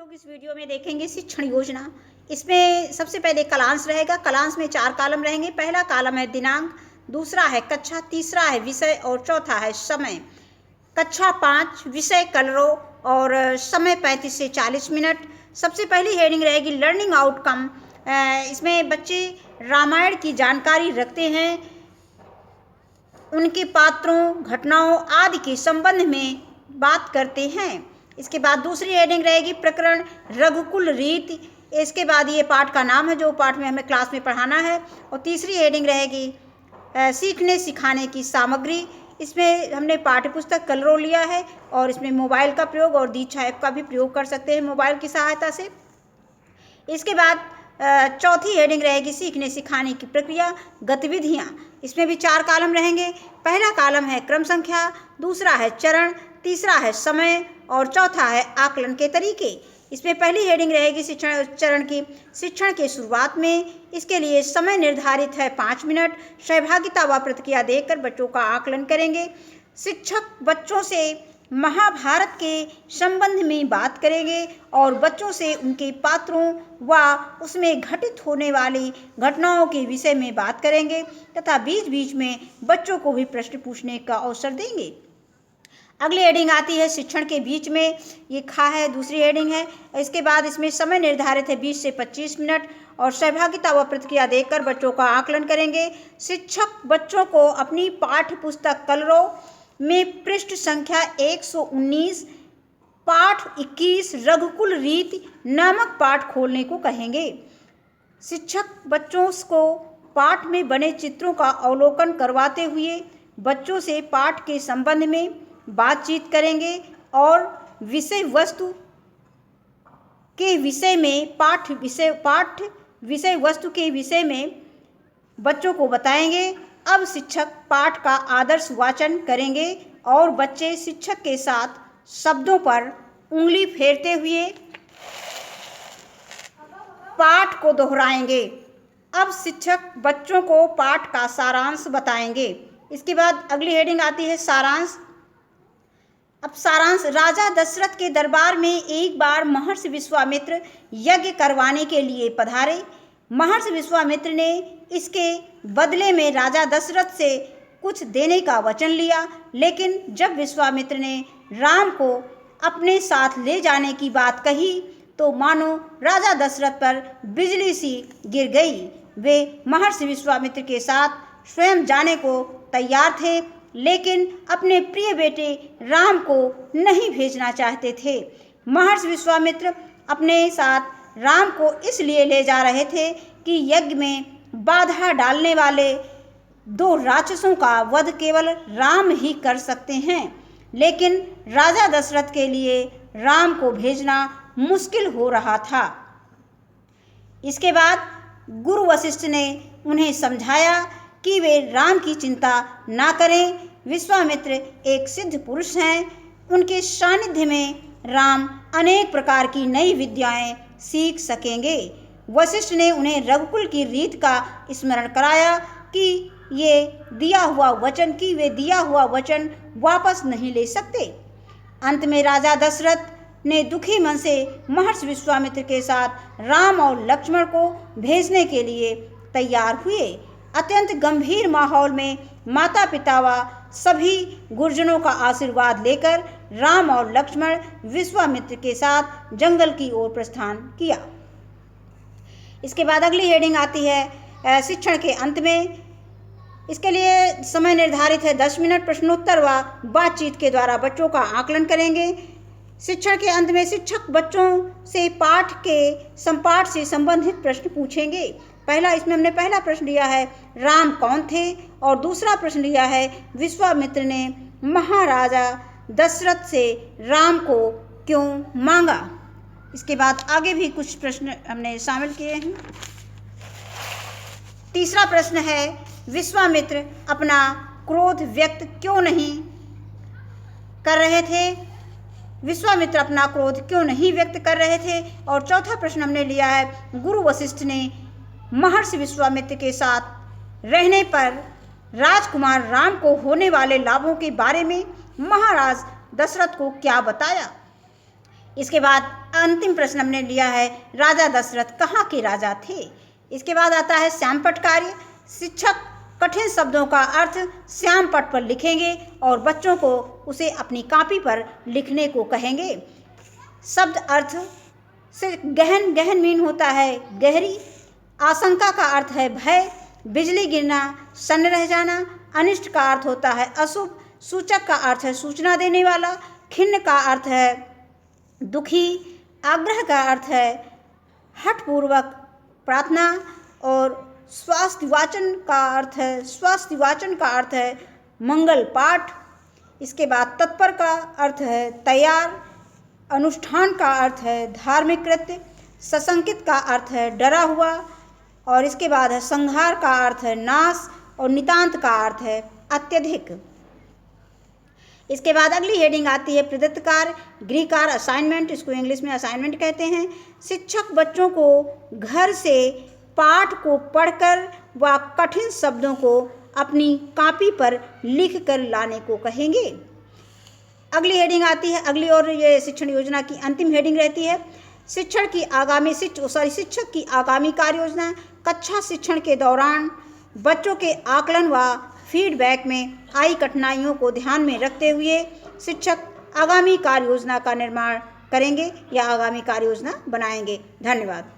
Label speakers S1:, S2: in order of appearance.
S1: लोग इस वीडियो में देखेंगे शिक्षण योजना। इसमें सबसे पहले कलांश रहेगा। कलांश में 4 कॉलम रहेंगे। पहला कॉलम है दिनांक, दूसरा है कक्षा, तीसरा है विषय और चौथा है समय। कक्षा 5, विषय कलरव और समय 35 से 40 मिनट। सबसे पहली हेडिंग रहेगी लर्निंग आउटकम। इसमें बच्चे रामायण की जानकारी रखते हैं, उनके पात्रों, घटनाओं आदि के संबंध में बात करते हैं। इसके बाद दूसरी हेडिंग रहेगी प्रकरण रघुकुल रीति। इसके बाद ये पाठ का नाम है जो पाठ में हमें क्लास में पढ़ाना है। और तीसरी हेडिंग रहेगी सीखने सिखाने की सामग्री। इसमें हमने पाठ्य पुस्तक कलरव लिया है और इसमें मोबाइल का प्रयोग और दीक्षा ऐप का भी प्रयोग कर सकते हैं मोबाइल की सहायता से। इसके बाद चौथी हेडिंग रहेगी सीखने सिखाने की प्रक्रिया गतिविधियाँ। इसमें भी 4 कॉलम रहेंगे। पहला कॉलम है क्रम संख्या, दूसरा है चरण, तीसरा है समय और चौथा है आकलन के तरीके। इसमें पहली हेडिंग रहेगी शिक्षण चरण की, शिक्षण के शुरुआत में। इसके लिए समय निर्धारित है 5 मिनट। सहभागिता व प्रतिक्रिया देकर बच्चों का आकलन करेंगे। शिक्षक बच्चों से महाभारत के संबंध में बात करेंगे और बच्चों से उनके पात्रों व उसमें घटित होने वाली घटनाओं के विषय में बात करेंगे तथा बीच बीच में बच्चों को भी प्रश्न पूछने का अवसर देंगे। अगली हेडिंग आती है शिक्षण के बीच में, ये खा है, दूसरी हेडिंग है। इसके बाद इसमें समय निर्धारित है 20 से 25 मिनट और सहभागिता व प्रतिक्रिया देकर बच्चों का आकलन करेंगे। शिक्षक बच्चों को अपनी पाठ्य पुस्तक कलरव में पृष्ठ संख्या 119 पाठ 21 रघुकुल रीति नामक पाठ खोलने को कहेंगे। शिक्षक बच्चों को पाठ में बने चित्रों का अवलोकन करवाते हुए बच्चों से पाठ के संबंध में बातचीत करेंगे और विषय वस्तु के विषय में पाठ्य विषय वस्तु के विषय में बच्चों को बताएंगे। अब शिक्षक पाठ का आदर्श वाचन करेंगे और बच्चे शिक्षक के साथ शब्दों पर उंगली फेरते हुए पाठ को दोहराएंगे। अब शिक्षक बच्चों को पाठ का सारांश बताएंगे। इसके बाद अगली हेडिंग आती है सारांश। अब सारांश, राजा दशरथ के दरबार में एक बार महर्षि विश्वामित्र यज्ञ करवाने के लिए पधारे। महर्षि विश्वामित्र ने इसके बदले में राजा दशरथ से कुछ देने का वचन लिया, लेकिन जब विश्वामित्र ने राम को अपने साथ ले जाने की बात कही तो मानो राजा दशरथ पर बिजली सी गिर गई। वे महर्षि विश्वामित्र के साथ स्वयं जाने को तैयार थे, लेकिन अपने प्रिय बेटे राम को नहीं भेजना चाहते थे। महर्षि विश्वामित्र अपने साथ राम को इसलिए ले जा रहे थे कि यज्ञ में बाधा डालने वाले 2 राक्षसों का वध केवल राम ही कर सकते हैं, लेकिन राजा दशरथ के लिए राम को भेजना मुश्किल हो रहा था। इसके बाद गुरु वशिष्ठ ने उन्हें समझाया कि वे राम की चिंता ना करें। विश्वामित्र एक सिद्ध पुरुष हैं, उनके सानिध्य में राम अनेक प्रकार की नई विद्याएं सीख सकेंगे। वशिष्ठ ने उन्हें रघुकुल की रीत का स्मरण कराया कि वे दिया हुआ वचन वापस नहीं ले सकते। अंत में राजा दशरथ ने दुखी मन से महर्षि विश्वामित्र के साथ राम और लक्ष्मण को भेजने के लिए तैयार हुए। अत्यंत गंभीर माहौल में माता पिता व सभी गुरुजनों का आशीर्वाद लेकर राम और लक्ष्मण विश्वामित्र के साथ जंगल की ओर प्रस्थान किया। इसके बाद अगली हेडिंग आती है शिक्षण के अंत में। इसके लिए समय निर्धारित है 10 मिनट। प्रश्नोत्तर व बातचीत के द्वारा बच्चों का आकलन करेंगे। शिक्षण के अंत में शिक्षक बच्चों से पाठ से संबंधित प्रश्न पूछेंगे। इसमें हमने पहला प्रश्न लिया है राम कौन थे और दूसरा प्रश्न लिया है विश्वामित्र ने महाराजा दशरथ से राम को क्यों मांगा। इसके बाद आगे भी कुछ प्रश्न हमने शामिल किए हैं। तीसरा प्रश्न है विश्वामित्र अपना क्रोध व्यक्त क्यों नहीं कर रहे थे। विश्वामित्र अपना क्रोध क्यों नहीं व्यक्त कर रहे थे। और चौथा प्रश्न हमने लिया है गुरु वशिष्ठ ने महर्षि विश्वामित्र के साथ रहने पर राजकुमार राम को होने वाले लाभों के बारे में महाराज दशरथ को क्या बताया। इसके बाद अंतिम प्रश्न हमने लिया है, राजा दशरथ कहाँ के राजा थे। इसके बाद आता है श्यामपट्ट कार्य। शिक्षक कठिन शब्दों का अर्थ श्यामपट्ट पर लिखेंगे और बच्चों को उसे अपनी कॉपी पर लिखने को कहेंगे। शब्द अर्थ से गहन, गहन मीन होता है गहरी। आशंका का अर्थ है भय, बिजली गिरना, सन्न रह जाना। अनिष्ट का अर्थ होता है अशुभ। सूचक का अर्थ है सूचना देने वाला। खिन्न का अर्थ है दुखी। आग्रह का अर्थ है हठपूर्वक प्रार्थना। और स्वास्थ्यवाचन का अर्थ है मंगल पाठ। इसके बाद तत्पर का अर्थ है तैयार। अनुष्ठान का अर्थ है धार्मिक कृत्य। सशंकित का अर्थ है डरा हुआ। और इसके बाद है संहार का अर्थ है नाश। और नितांत का अर्थ है अत्यधिक। इसके बाद अगली हेडिंग आती है प्रदत्त कार्य, गृह कार्य, असाइनमेंट। इसको इंग्लिश में असाइनमेंट कहते हैं। शिक्षक बच्चों को घर से पाठ को पढ़कर व कठिन शब्दों को अपनी कॉपी पर लिख कर लाने को कहेंगे। अगली हेडिंग आती है, अगली और ये शिक्षण योजना की अंतिम हेडिंग रहती है शिक्षक की आगामी कार्य योजना। कक्षा शिक्षण के दौरान बच्चों के आकलन व फीडबैक में आई कठिनाइयों को ध्यान में रखते हुए शिक्षक आगामी कार्य योजना का निर्माण करेंगे या आगामी कार्य योजना बनाएंगे। धन्यवाद।